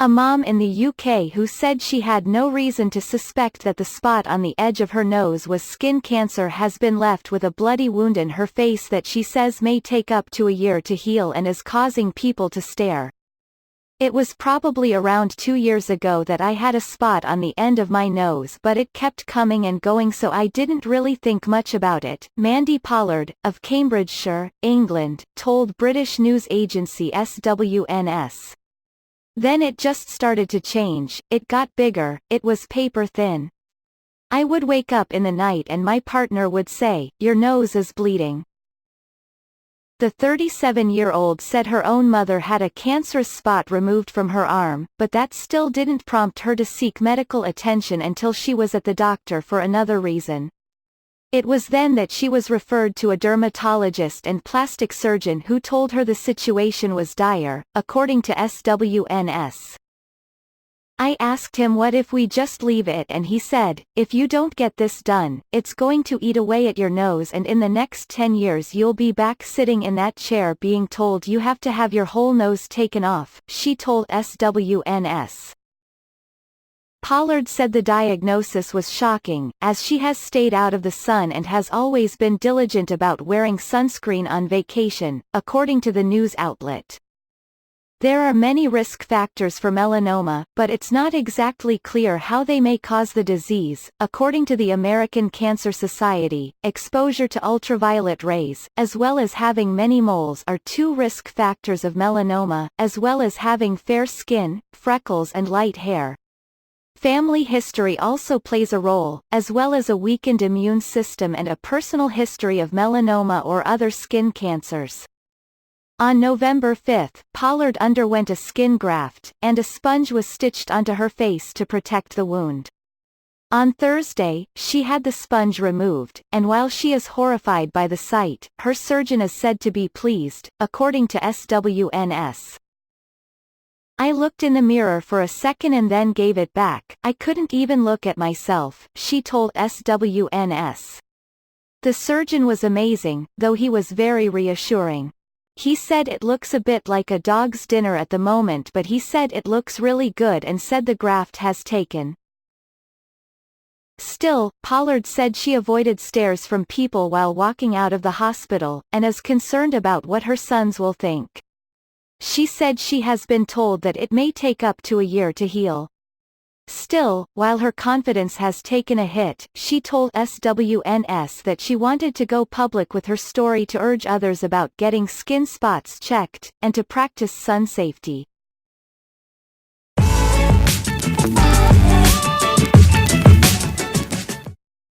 A mom in the UK who said she had no reason to suspect that the spot on the edge of her nose was skin cancer has been left with a bloody wound in her face that she says may take up to a year to heal and is causing people to stare. It was probably around 2 years ago that I had a spot on the end of my nose, but it kept coming and going, so I didn't really think much about it, Mandy Pollard, of Cambridgeshire, England, told British news agency SWNS. Then it just started to change, it got bigger, it was paper thin. I would wake up in the night and my partner would say, "Your nose is bleeding." The 37-year-old said her own mother had a cancerous spot removed from her arm, but that still didn't prompt her to seek medical attention until she was at the doctor for another reason. It was then that she was referred to a dermatologist and plastic surgeon who told her the situation was dire, according to SWNS. I asked him what if we just leave it, and he said, "If you don't get this done, it's going to eat away at your nose, and in the next 10 years you'll be back sitting in that chair being told you have to have your whole nose taken off," she told SWNS. Pollard said the diagnosis was shocking, as she has stayed out of the sun and has always been diligent about wearing sunscreen on vacation, according to the news outlet. There are many risk factors for melanoma, but it's not exactly clear how they may cause the disease. According to the American Cancer Society, exposure to ultraviolet rays, as well as having many moles, are 2 risk factors of melanoma, as well as having fair skin, freckles and light hair. Family history also plays a role, as well as a weakened immune system and a personal history of melanoma or other skin cancers. On November 5, Pollard underwent a skin graft, and a sponge was stitched onto her face to protect the wound. On Thursday, she had the sponge removed, and while she is horrified by the sight, her surgeon is said to be pleased, according to SWNS. "I looked in the mirror for a second and then gave it back. I couldn't even look at myself," she told SWNS. The surgeon was amazing, though he was very reassuring. He said it looks a bit like a dog's dinner at the moment, but he said it looks really good and said the graft has taken. Still, Pollard said she avoided stares from people while walking out of the hospital, and is concerned about what her sons will think. She said she has been told that it may take up to a year to heal. Still, while her confidence has taken a hit, she told SWNS that she wanted to go public with her story to urge others about getting skin spots checked, and to practice sun safety.